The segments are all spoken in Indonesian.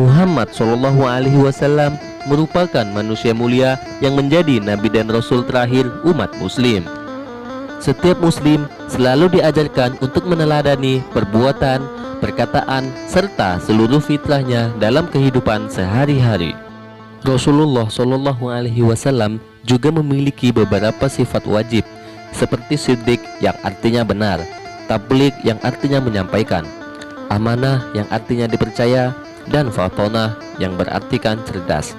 Muhammad Shallallahu Alaihi Wasallam merupakan manusia mulia yang menjadi nabi dan rasul terakhir umat muslim. Setiap muslim selalu diajarkan untuk meneladani perbuatan, perkataan, serta seluruh fitrahnya dalam kehidupan sehari-hari. Rasulullah Shallallahu Alaihi Wasallam juga memiliki beberapa sifat wajib, seperti siddiq yang artinya benar, tabligh yang artinya menyampaikan, amanah yang artinya dipercaya, dan fatonah yang berartikan cerdas.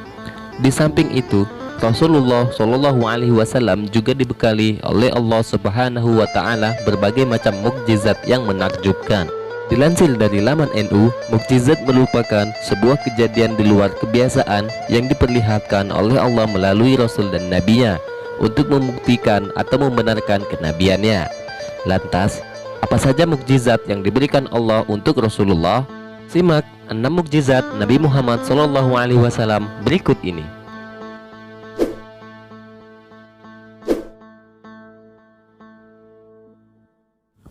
Di samping itu, Rasulullah Shallallahu Alaihi Wasallam juga dibekali oleh Allah Subhanahu Wa Taala berbagai macam mukjizat yang menakjubkan. Dilansir dari laman NU, mukjizat merupakan sebuah kejadian di luar kebiasaan yang diperlihatkan oleh Allah melalui Rasul dan Nabi-Nya untuk membuktikan atau membenarkan kenabiannya. Lantas, apa saja mukjizat yang diberikan Allah untuk Rasulullah? Simak 6 mukjizat Nabi Muhammad SAW berikut ini.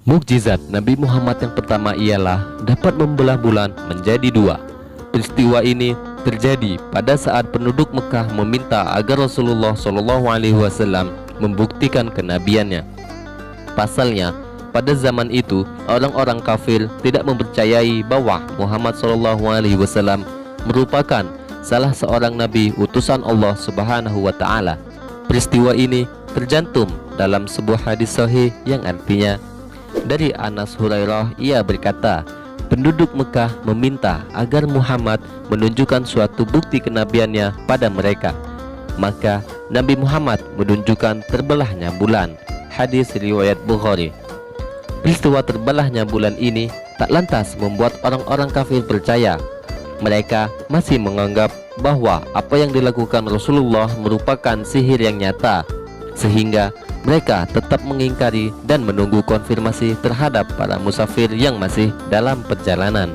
Mukjizat Nabi Muhammad yang pertama ialah dapat membelah bulan menjadi dua. Peristiwa ini terjadi pada saat penduduk Mekah meminta agar Rasulullah SAW membuktikan kenabiannya. Pasalnya, pada zaman itu orang-orang kafir tidak mempercayai bahwa Muhammad SAW merupakan salah seorang nabi utusan Allah Subhanahu Wa Taala. Peristiwa ini tercantum dalam sebuah hadis sahih yang artinya, dari Anas Hurairah, ia berkata, penduduk Mekah meminta agar Muhammad menunjukkan suatu bukti kenabiannya pada mereka. Maka Nabi Muhammad menunjukkan terbelahnya bulan. Hadis riwayat Bukhari. Peristiwa terbelahnya bulan ini tak lantas membuat orang-orang kafir percaya. Mereka masih menganggap bahwa apa yang dilakukan Rasulullah merupakan sihir yang nyata, sehingga mereka tetap mengingkari dan menunggu konfirmasi terhadap para musafir yang masih dalam perjalanan.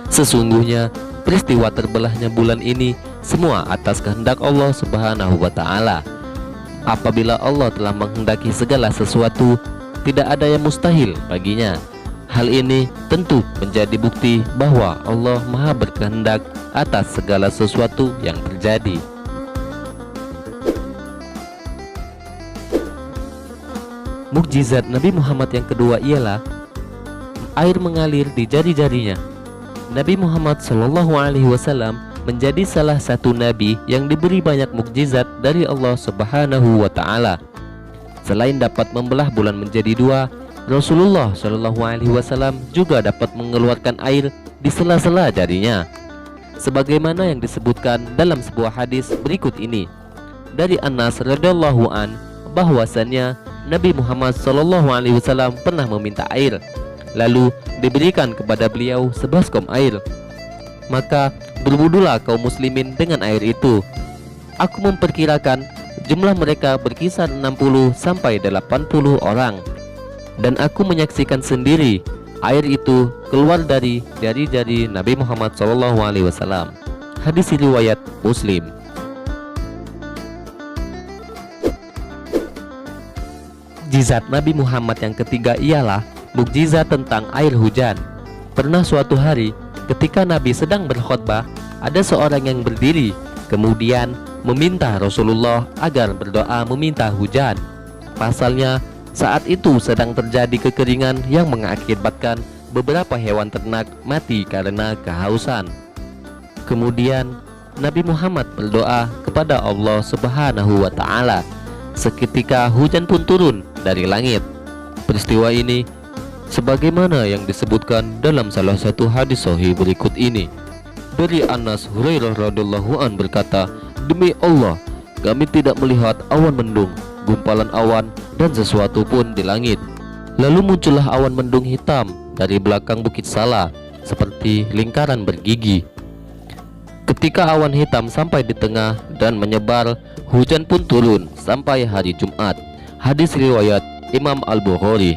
Sesungguhnya peristiwa terbelahnya bulan ini semua atas kehendak Allah Subhanahu Wa Taala. Apabila Allah telah menghendaki segala sesuatu, tidak ada yang mustahil baginya. Hal ini tentu menjadi bukti bahwa Allah Maha berkehendak atas segala sesuatu yang terjadi. Mukjizat Nabi Muhammad yang kedua ialah air mengalir di jari-jarinya. Nabi Muhammad SAW menjadi salah satu nabi yang diberi banyak mukjizat dari Allah Subhanahu Wa Taala. Selain dapat membelah bulan menjadi dua, Rasulullah SAW juga dapat mengeluarkan air di sela-sela jarinya, sebagaimana yang disebutkan dalam sebuah hadis berikut ini. Dari Anas radhiyallahu an, bahwasannya Nabi Muhammad SAW pernah meminta air, lalu diberikan kepada beliau sebaskom air. Maka berwudulah kaum muslimin dengan air itu. Aku memperkirakan jumlah mereka berkisar 60 sampai 80 orang. Dan aku menyaksikan sendiri air itu keluar dari jari-jari Nabi Muhammad SAW. Hadis riwayat Muslim. Mukjizat Nabi Muhammad yang ketiga ialah mukjizat tentang air hujan. Pernah suatu hari ketika Nabi sedang berkhutbah, ada seorang yang berdiri kemudian meminta Rasulullah agar berdoa meminta hujan. Pasalnya saat itu sedang terjadi kekeringan yang mengakibatkan beberapa hewan ternak mati karena kehausan. Kemudian Nabi Muhammad berdoa kepada Allah Subhanahu Wa Taala. Seketika hujan pun turun dari langit. Peristiwa ini sebagaimana yang disebutkan dalam salah satu hadis sahih berikut ini. Dari Anas Hurairah radhiyallahu an berkata, demi Allah, kami tidak melihat awan mendung, gumpalan awan, dan sesuatu pun di langit. Lalu muncullah awan mendung hitam dari belakang bukit Salah, seperti lingkaran bergigi. Ketika awan hitam sampai di tengah dan menyebar, hujan pun turun sampai hari Jumat. Hadis riwayat Imam Al-Bukhari.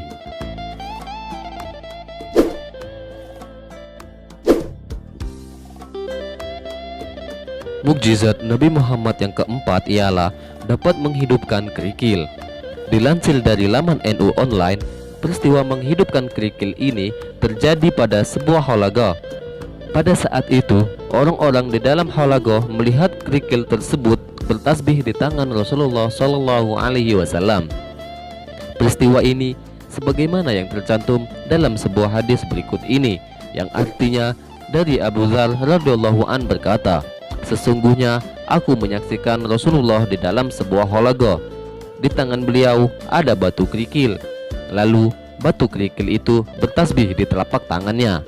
Mukjizat Nabi Muhammad yang keempat ialah dapat menghidupkan kerikil. Dilansir dari laman NU Online, peristiwa menghidupkan kerikil ini terjadi pada sebuah halaga. Pada saat itu, orang-orang di dalam halagoh melihat kerikil tersebut bertasbih di tangan Rasulullah Shallallahu Alaihi Wasallam. Peristiwa ini sebagaimana yang tercantum dalam sebuah hadis berikut ini, yang artinya dari Abu Dzar radhiyallahu an berkata, sesungguhnya aku menyaksikan Rasulullah di dalam sebuah halagoh. Di tangan beliau ada batu kerikil, lalu batu kerikil itu bertasbih di telapak tangannya.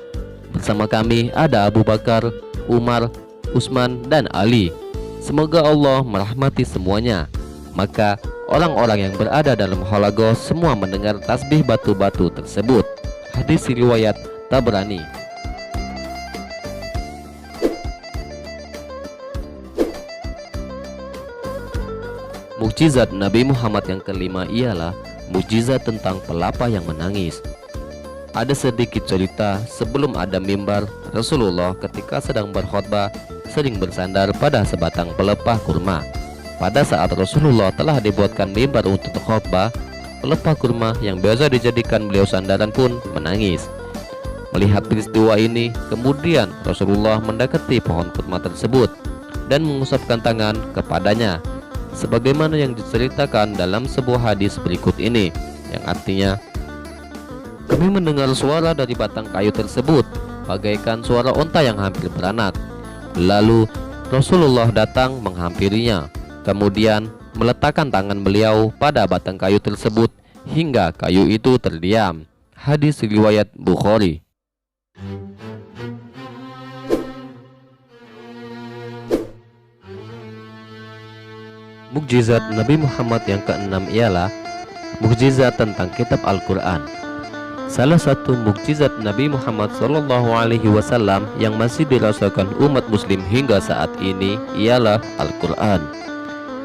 Bersama kami ada Abu Bakar, Umar, Utsman, dan Ali. Semoga Allah merahmati semuanya. Maka orang-orang yang berada dalam halagoh semua mendengar tasbih batu-batu tersebut. Hadis riwayat Tabrani. Mukjizat Nabi Muhammad yang kelima ialah mukjizat tentang pelapa yang menangis. Ada sedikit cerita sebelum ada mimbar, Rasulullah ketika sedang berkhutbah sering bersandar pada sebatang pelepah kurma. Pada saat Rasulullah telah dibuatkan mimbar untuk khutbah, pelepah kurma yang biasa dijadikan beliau sandaran pun menangis. Melihat peristiwa ini, kemudian Rasulullah mendekati pohon kurma tersebut dan mengusapkan tangan kepadanya, sebagaimana yang diceritakan dalam sebuah hadis berikut ini, yang artinya, kami mendengar suara dari batang kayu tersebut bagaikan suara onta yang hampir beranak. Lalu Rasulullah datang menghampirinya, kemudian meletakkan tangan beliau pada batang kayu tersebut hingga kayu itu terdiam. Hadis riwayat Bukhari. Mukjizat Nabi Muhammad yang keenam ialah mukjizat tentang kitab Al-Quran. Salah satu mukjizat Nabi Muhammad SAW yang masih dirasakan umat muslim hingga saat ini ialah Al-Quran.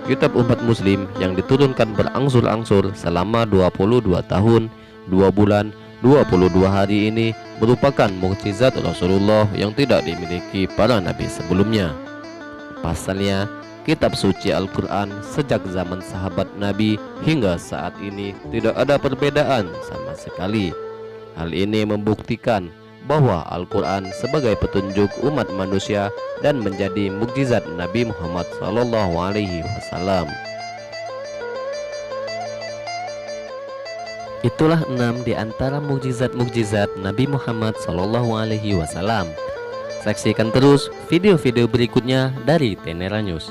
Kitab umat muslim yang diturunkan berangsur-angsur selama 22 tahun, 2 bulan, 22 hari ini merupakan mukjizat Rasulullah yang tidak dimiliki para nabi sebelumnya. Pasalnya, kitab suci Al-Quran sejak zaman sahabat Nabi hingga saat ini tidak ada perbedaan sama sekali. Hal ini membuktikan bahwa Al-Quran sebagai petunjuk umat manusia dan menjadi mukjizat Nabi Muhammad SAW. Itulah 6 di antara mukjizat-mukjizat Nabi Muhammad SAW. Saksikan terus video-video berikutnya dari Tenera News.